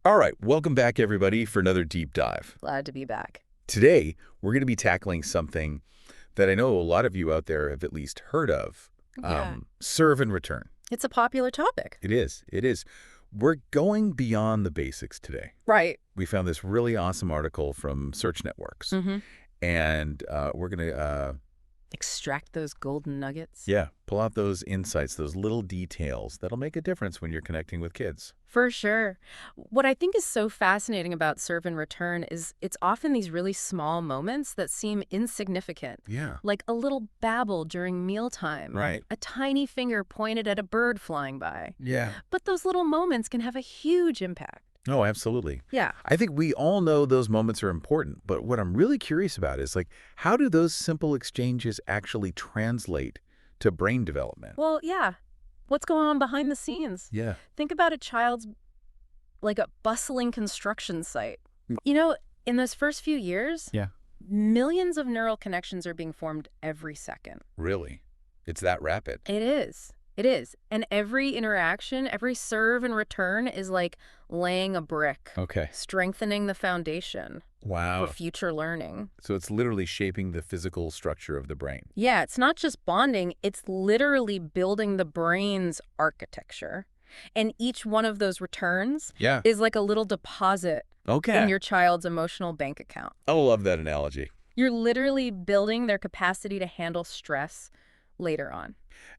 All right, welcome back, everybody, for another deep dive. Glad to be back. Today, we're going to be tackling something that I know a lot of you out there have at least heard of. Yeah. Serve and return. It's a popular topic. It is. It is. We're going beyond the basics today. Right. We found this really awesome article from Search Networks, Mm-hmm. and we're going to, Extract those golden nuggets. pull out those insights, those little details that'll make a difference when you're connecting with kids. For sure. What I think is so fascinating about serve and return is it's often these really small moments that seem insignificant. Yeah. Like a little babble during mealtime. Right. A tiny finger pointed at a bird flying by. Yeah. But those little moments can have a huge impact. Oh, absolutely. Yeah. I think we all know those moments are important, but what I'm really curious about is, how do those simple exchanges actually translate to brain development? Well, yeah. What's going on behind the scenes? Yeah. Think about a child's, like a bustling construction site. Mm. In those first few years, Yeah. millions of neural connections are being formed every second. Really? It's that rapid? It is. It is. And every interaction, every serve and return is like laying a brick, Okay. strengthening the foundation Wow. for future learning. So it's literally shaping the physical structure of the brain. Yeah, it's not just bonding, it's literally building the brain's architecture. And each one of those returns Yeah. is like a little deposit Okay. in your child's emotional bank account. I love that analogy. You're literally building their capacity to handle stress later on.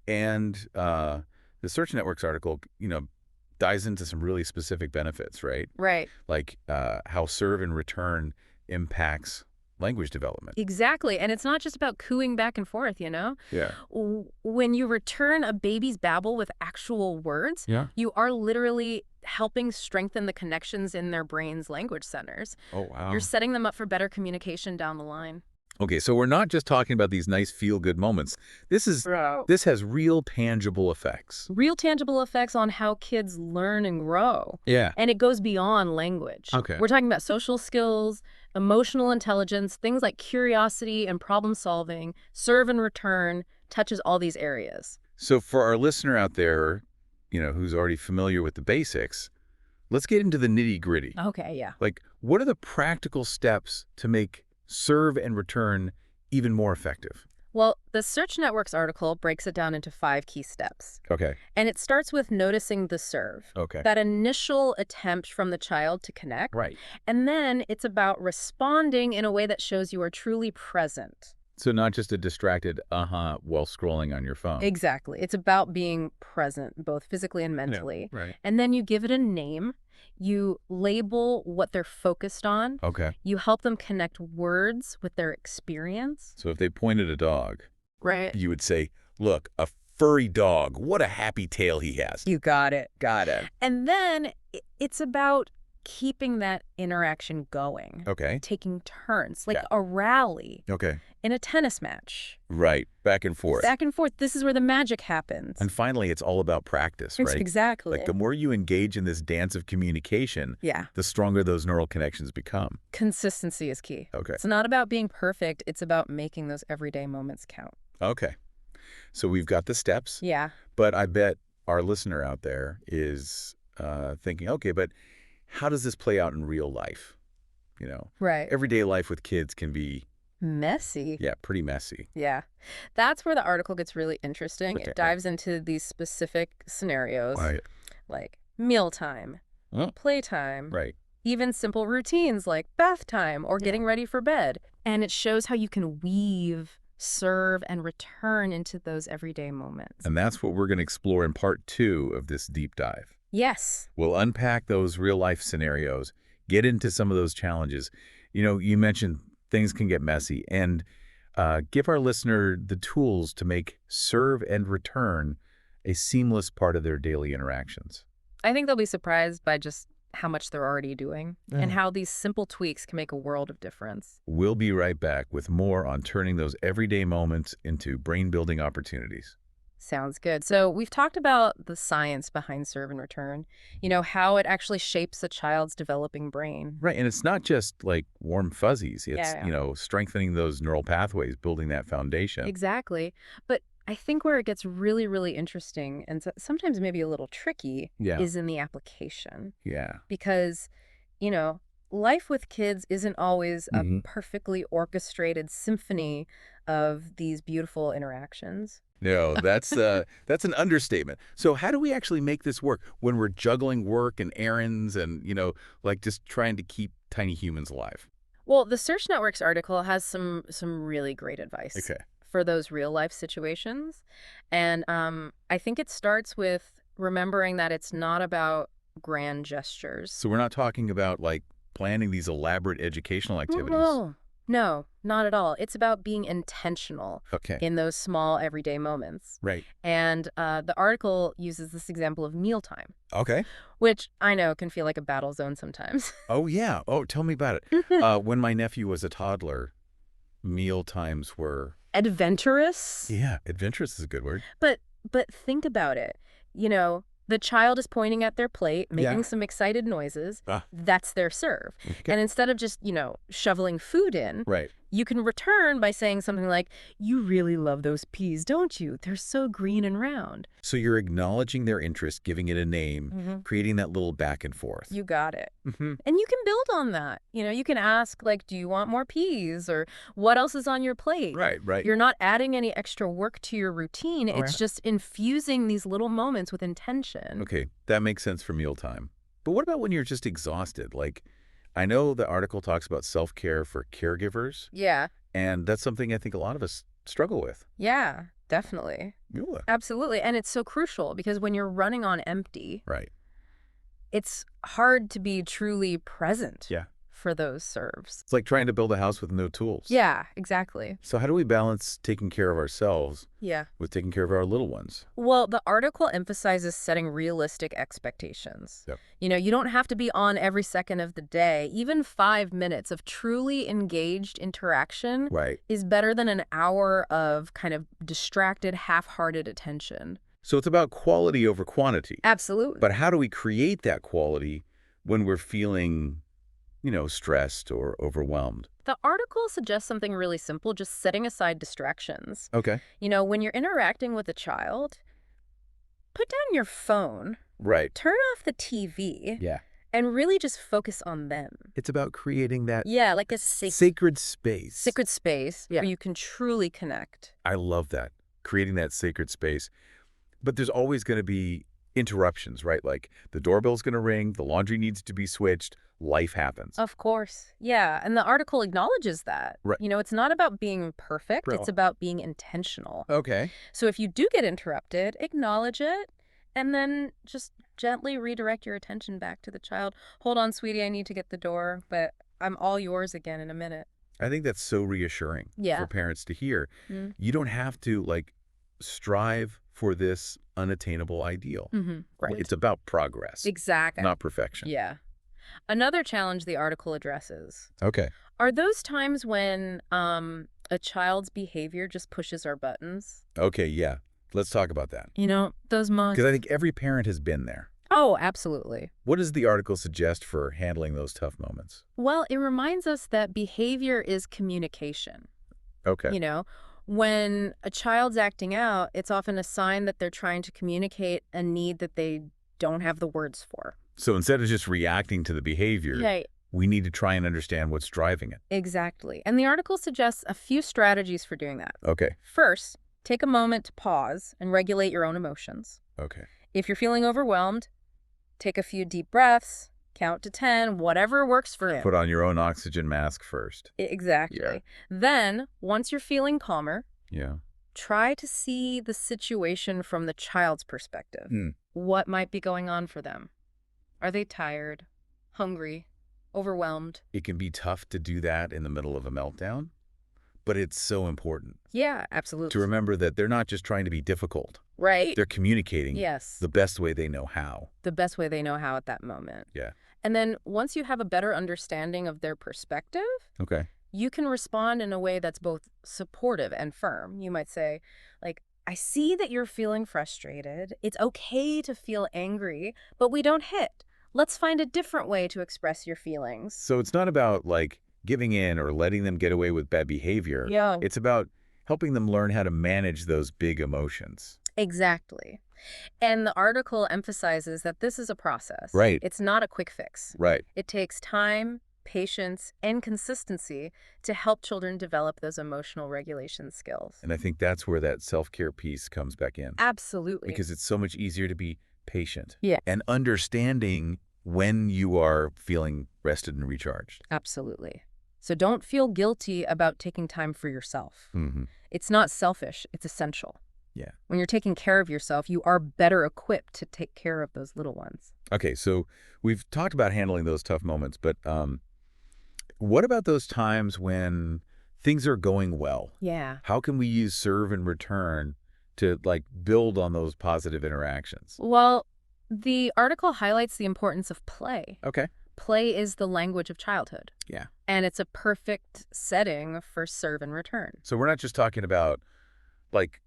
And the Search Networks article, dives into some really specific benefits, right? Right. Like how serve and return impacts language development. Exactly. And it's not just about cooing back and forth, Yeah. When you return a baby's babble with actual words, Yeah. you are literally helping strengthen the connections in their brain's language centers. Oh, wow. You're setting them up for better communication down the line. Okay, so we're not just talking about these nice feel-good moments. This has real tangible effects. Real tangible effects on how kids learn and grow. Yeah. And it goes beyond language. Okay. We're talking about social skills, emotional intelligence, things like curiosity and problem solving. Serve and return touches all these areas. So for our listener out there, who's already familiar with the basics, let's get into the nitty-gritty. Okay, yeah. What are the practical steps to make serve and return even more effective? Well, the Search Networks article breaks it down into 5 key steps. Okay. And it starts with noticing the serve. Okay. That initial attempt from the child to connect. Right. And then it's about responding in a way that shows you are truly present. So not just a distracted while scrolling on your phone. Exactly. It's about being present, both physically and mentally. Yeah, right. And then you give it a name. You label what they're focused on. Okay. You help them connect words with their experience. So if they pointed a dog, Right. you would say, look, a furry dog, what a happy tail he has. You got it. Got it. And then it's about keeping that interaction going. Okay. Taking turns, like Yeah. a rally Okay. in a tennis match. Right. Back and forth. Back and forth. This is where the magic happens. And finally, it's all about practice, right? Exactly. Like the more you engage in this dance of communication, Yeah. the stronger those neural connections become. Consistency is key. Okay. It's not about being perfect. It's about making those everyday moments count. Okay. So we've got the steps, Yeah. but I bet our listener out there is thinking, okay, but how does this play out in real life? Right. Everyday life with kids can be, Messy. pretty messy. Yeah. That's where the article gets really interesting. Okay. It dives into these specific scenarios Right. like mealtime, Oh. playtime, Right. even simple routines like bath time or getting ready for bed. And it shows how you can weave, serve, and return into those everyday moments. And that's what we're going to explore in part 2 of this deep dive. Yes. We'll unpack those real-life scenarios, get into some of those challenges. You mentioned things can get messy, and give our listener the tools to make serve and return a seamless part of their daily interactions. I think they'll be surprised by just how much they're already doing and how these simple tweaks can make a world of difference. We'll be right back with more on turning those everyday moments into brain-building opportunities. Sounds good. So we've talked about the science behind serve and return, how it actually shapes a child's developing brain. Right, and it's not just like warm fuzzies. It's, Yeah. strengthening those neural pathways, building that foundation. Exactly. But I think where it gets really, really interesting and sometimes maybe a little tricky Yeah. is in the application. Yeah. Because, you know, life with kids isn't always a hmm perfectly orchestrated symphony of these beautiful interactions. No, that's an understatement. So how do we actually make this work when we're juggling work and errands and, like just trying to keep tiny humans alive? Well, the Search Networks article has some really great advice Okay. for those real life situations. And I think it starts with remembering that it's not about grand gestures. So we're not talking about like planning these elaborate educational activities. No, no, not at all. It's about being intentional Okay. in those small everyday moments. Right. And the article uses this example of mealtime, Okay. which I know can feel like a battle zone sometimes. Oh, yeah. Oh, tell me about it. When my nephew was a toddler, meal times were, Adventurous. yeah, adventurous is a good word. But think about it. You know, the child is pointing at their plate, Yeah. making some excited noises. Ah. That's their serve. Okay. And instead of just, shoveling food in, Right. you can return by saying something like, "You really love those peas, don't you? They're so green and round." So you're acknowledging their interest, giving it a name, creating that little back and forth. You got it. hmm And you can build on that. You can ask, like, "Do you want more peas?" Or "What else is on your plate?" Right, right. You're not adding any extra work to your routine. Oh, It's yeah. just infusing these little moments with intention. Okay, that makes sense for mealtime. But what about when you're just exhausted? Like, I know the article talks about self-care for caregivers, Yeah. and that's something I think a lot of us struggle with. Yeah, definitely. Yeah. Absolutely. And it's so crucial because when you're running on empty, Right. it's hard to be truly present Yeah. for those serves. It's like trying to build a house with no tools. Yeah, exactly. So how do we balance taking care of ourselves Yeah. with taking care of our little ones? Well, the article emphasizes setting realistic expectations. Yep. You don't have to be on every second of the day. Even 5 minutes of truly engaged interaction Right. is better than an hour of kind of distracted, half-hearted attention. So it's about quality over quantity. Absolutely. But how do we create that quality when we're feeling, stressed or overwhelmed? The article suggests something really simple, just setting aside distractions. Okay. When you're interacting with a child, put down your phone, Right. turn off the TV, Yeah. and really just focus on them. It's about creating that Yeah, like a sacred space. sacred space Yeah. where you can truly connect. I love that, creating that sacred space. But there's always going to be interruptions, right? Like the doorbell's going to ring, the laundry needs to be switched, life happens. Of course. Yeah, and the article acknowledges that. Right. It's not about being perfect, Right. it's about being intentional. Okay. So if you do get interrupted, acknowledge it, and then just gently redirect your attention back to the child. "Hold on, sweetie, I need to get the door, but I'm all yours again in a minute." I think that's so reassuring Yeah. for parents to hear. Mm. You don't have to strive for this unattainable ideal. Right. It's about progress, Exactly. not perfection. Yeah. Another challenge the article addresses Okay. are those times when a child's behavior just pushes our buttons. Okay, yeah. Let's talk about that. Those moments. Because I think every parent has been there. Oh, absolutely. What does the article suggest for handling those tough moments? Well, it reminds us that behavior is communication. Okay. When a child's acting out, it's often a sign that they're trying to communicate a need that they don't have the words for. So instead of just reacting to the behavior, Right. we need to try and understand what's driving it. Exactly. And the article suggests a few strategies for doing that. Okay. First, take a moment to pause and regulate your own emotions. Okay. If you're feeling overwhelmed, take a few deep breaths, count to 10, whatever works for you. Put on your own oxygen mask first. Exactly. Yeah. Then, once you're feeling calmer, Yeah. try to see the situation from the child's perspective. What might be going on for them? Are they tired, hungry, overwhelmed? It can be tough to do that in the middle of a meltdown, but it's so important Yeah, absolutely. to remember that they're not just trying to be difficult. Right? They're communicating Yes. the best way they know how. The best way they know how at that moment. Yeah. And then once you have a better understanding of their perspective, Okay. you can respond in a way that's both supportive and firm. You might say, "I see that you're feeling frustrated. It's okay to feel angry, but we don't hit. Let's find a different way to express your feelings." So it's not about giving in or letting them get away with bad behavior. Yeah. It's about helping them learn how to manage those big emotions. Exactly. And the article emphasizes that this is a process. Right, It's not a quick fix. right. It takes time, patience, and consistency to help children develop those emotional regulation skills. And I think that's where that self-care piece comes back in, Absolutely. because it's so much easier to be patient Yeah. and understanding when you are feeling rested and recharged. Absolutely. So don't feel guilty about taking time for yourself. Hmm. It's not selfish, it's essential. Yeah. When you're taking care of yourself, you are better equipped to take care of those little ones. Okay, so we've talked about handling those tough moments, but what about those times when things are going well? Yeah. How can we use serve and return to like build on those positive interactions? Well, the article highlights the importance of play. Okay. Play is the language of childhood, Yeah. and it's a perfect setting for serve and return. So we're not just talking about like,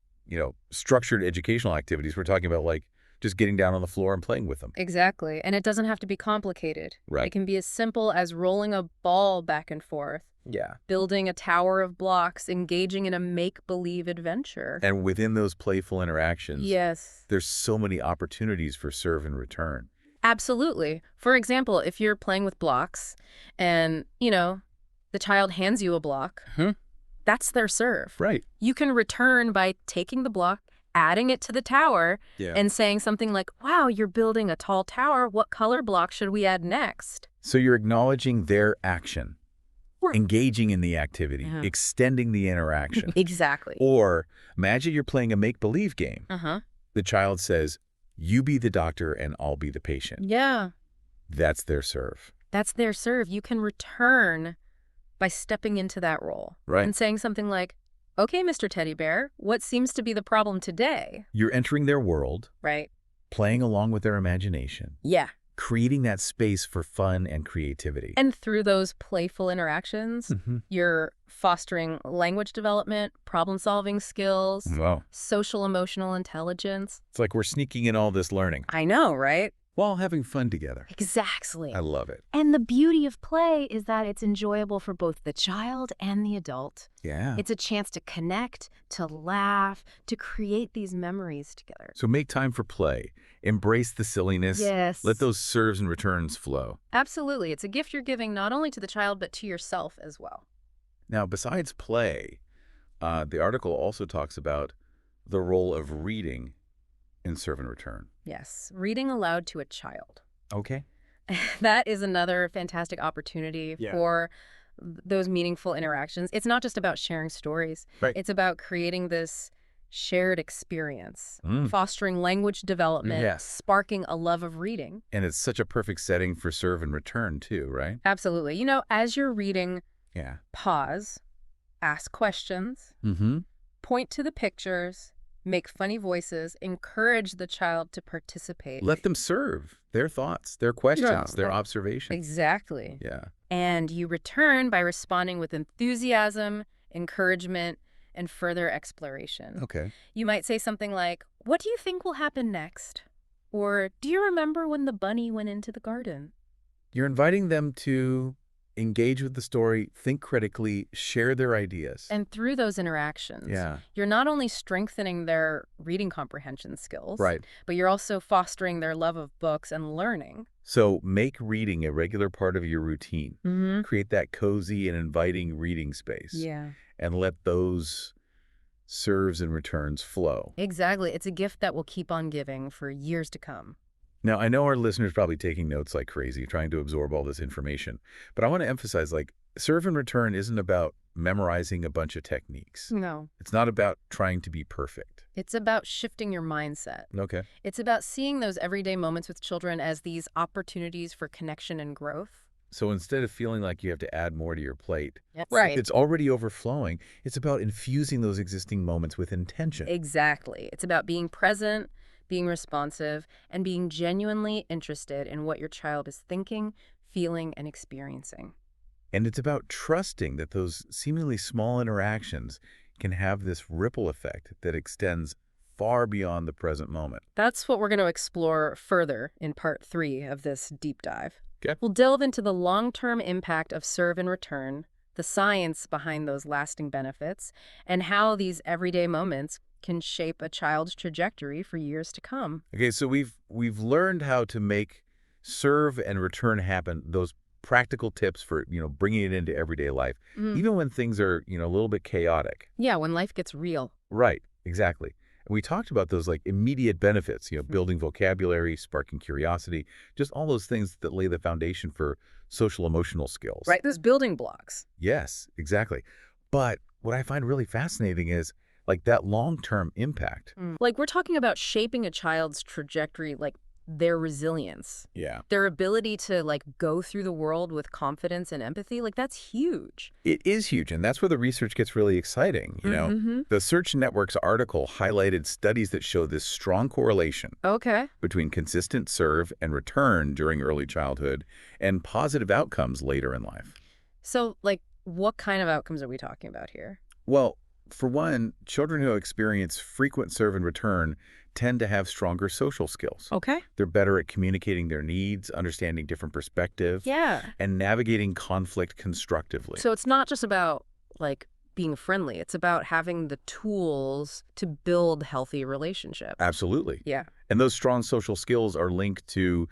structured educational activities. We're talking about like just getting down on the floor and playing with them. Exactly. And it doesn't have to be complicated. Right. It can be as simple as rolling a ball back and forth, Yeah. building a tower of blocks, engaging in a make-believe adventure. And within those playful interactions, Yes. there's so many opportunities for serve and return. Absolutely. For example, if you're playing with blocks and, the child hands you a block, that's their serve. Right. You can return by taking the block, adding it to the tower, Yeah. and saying something like, wow, you're building a tall tower. What color block should we add next? So you're acknowledging their action, Right. engaging in the activity, Yeah. extending the interaction. Exactly. Or imagine you're playing a make-believe game. Uh-huh. The child says, you be the doctor and I'll be the patient. Yeah. That's their serve. That's their serve. You can return by stepping into that role. Right. And saying something like, okay, Mr. Teddy Bear, what seems to be the problem today? You're entering their world, Right. playing along with their imagination, Yeah. creating that space for fun and creativity. And through those playful interactions, Mhm. you're fostering language development, problem-solving skills, Wow. social emotional intelligence. It's like we're sneaking in all this learning I know, right? while having fun together. Exactly. I love it. And the beauty of play is that it's enjoyable for both the child and the adult. Yeah. It's a chance to connect, to laugh, to create these memories together. So make time for play. Embrace the silliness. Yes. Let those serves and returns flow. Absolutely. It's a gift you're giving not only to the child, but to yourself as well. Now, besides play, the article also talks about the role of reading in serve and return. Yes. Reading aloud to a child. Okay. That is another fantastic opportunity Yeah. for those meaningful interactions. It's not just about sharing stories. Right. It's about creating this shared experience, Mm. fostering language development, Yes. sparking a love of reading. And it's such a perfect setting for serve and return too, right? Absolutely. As you're reading, Yeah. pause, ask questions, Mm-hmm. point to the pictures, make funny voices, encourage the child to participate. Let them serve their thoughts, their questions, Yeah. their observations. Exactly. Yeah. And you return by responding with enthusiasm, encouragement, and further exploration. Okay. You might say something like, what do you think will happen next? Or, do you remember when the bunny went into the garden? You're inviting them to engage with the story, think critically, share their ideas. And through those interactions, Yeah. you're not only strengthening their reading comprehension skills, Right. but you're also fostering their love of books and learning. So make reading a regular part of your routine. Mm-hmm. Create that cozy and inviting reading space. Yeah. And let those serves and returns flow. Exactly. It's a gift that will keep on giving for years to come. Now, I know our listeners probably taking notes like crazy, trying to absorb all this information, but I want to emphasize, serve and return isn't about memorizing a bunch of techniques. No. It's not about trying to be perfect. It's about shifting your mindset. Okay. It's about seeing those everyday moments with children as these opportunities for connection and growth. So instead of feeling like you have to add more to your plate, Right. it's already overflowing. It's about infusing those existing moments with intention. Exactly. It's about being present, being responsive, and being genuinely interested in what your child is thinking, feeling, and experiencing. And it's about trusting that those seemingly small interactions can have this ripple effect that extends far beyond the present moment. That's what we're going to explore further in part 3 of this deep dive. Okay. We'll delve into the long-term impact of serve and return, the science behind those lasting benefits, and how these everyday moments can shape a child's trajectory for years to come. Okay, so we've learned how to make serve and return happen, those practical tips for, bringing it into everyday life, Mm. even when things are, a little bit chaotic. Yeah, when life gets real. Right, exactly. And we talked about those like immediate benefits, Mm. building vocabulary, sparking curiosity, just all those things that lay the foundation for social emotional skills. Right, those building blocks. Yes, exactly. But what I find really fascinating is like that long-term impact. Like, we're talking about shaping a child's trajectory, like their resilience, Yeah. their ability to, like, go through the world with confidence and empathy. Like, that's huge. It is huge, and that's where the research gets really exciting. Mm-hmm. The Search Networx article highlighted studies that show this strong correlation Okay. between consistent serve and return during early childhood and positive outcomes later in life. So, like, what kind of outcomes are we talking about here? Well, for one, children who experience frequent serve and return tend to have stronger social skills. Okay. They're better at communicating their needs, understanding different perspectives, Yeah. and navigating conflict constructively. So it's not just about, like, being friendly. It's about having the tools to build healthy relationships. Absolutely. Yeah. And those strong social skills are linked to,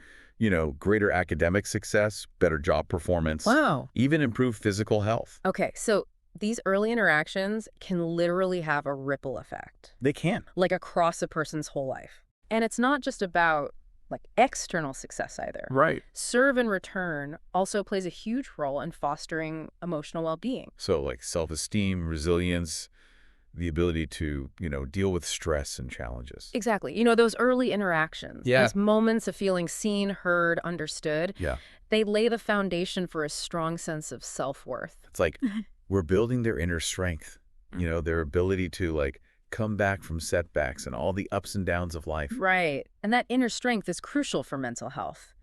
greater academic success, better job performance, Wow. even improved physical health. Okay, so these early interactions can literally have a ripple effect, They can. like across a person's whole life. And it's not just about, like, external success either. Right. Serve and return also plays a huge role in fostering emotional well-being. So like self-esteem, resilience, the ability to, deal with stress and challenges. Exactly. Those early interactions, Yeah. those moments of feeling seen, heard, understood, Yeah. they lay the foundation for a strong sense of self-worth. It's like we're building their inner strength, their ability to like come back from setbacks and all the ups and downs of life. Right. And that inner strength is crucial for mental health.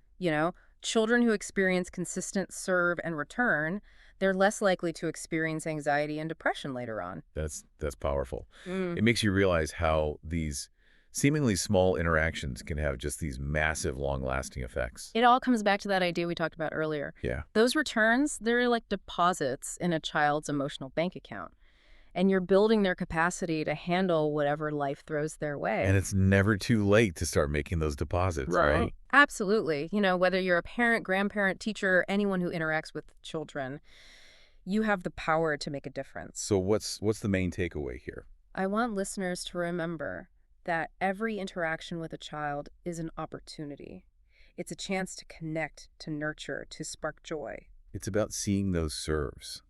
Children who experience consistent serve and return, they're less likely to experience anxiety and depression later on. That's powerful. Mm. It makes you realize how these seemingly small interactions can have just these massive, long-lasting effects. It all comes back to that idea we talked about earlier. Yeah. Those returns, they're like deposits in a child's emotional bank account. And you're building their capacity to handle whatever life throws their way. And it's never too late to start making those deposits, right? Absolutely. Whether you're a parent, grandparent, teacher, anyone who interacts with children, you have the power to make a difference. So what's the main takeaway here? I want listeners to remember that every interaction with a child is an opportunity. It's a chance to connect, to nurture, to spark joy. It's about seeing those serves,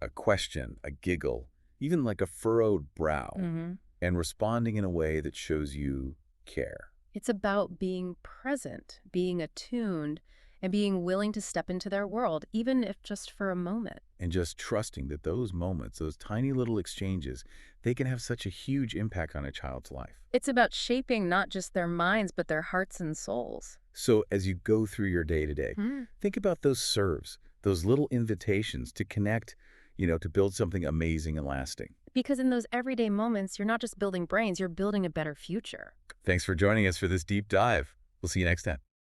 a question, a giggle, even like a furrowed brow, and responding in a way that shows you care. It's about being present, being attuned, and being willing to step into their world, even if just for a moment. And just trusting that those moments, those tiny little exchanges, they can have such a huge impact on a child's life. It's about shaping not just their minds, but their hearts and souls. So as you go through your day-to-day, think about those serves, those little invitations to connect, to build something amazing and lasting. Because in those everyday moments, you're not just building brains, you're building a better future. Thanks for joining us for this deep dive. We'll see you next time.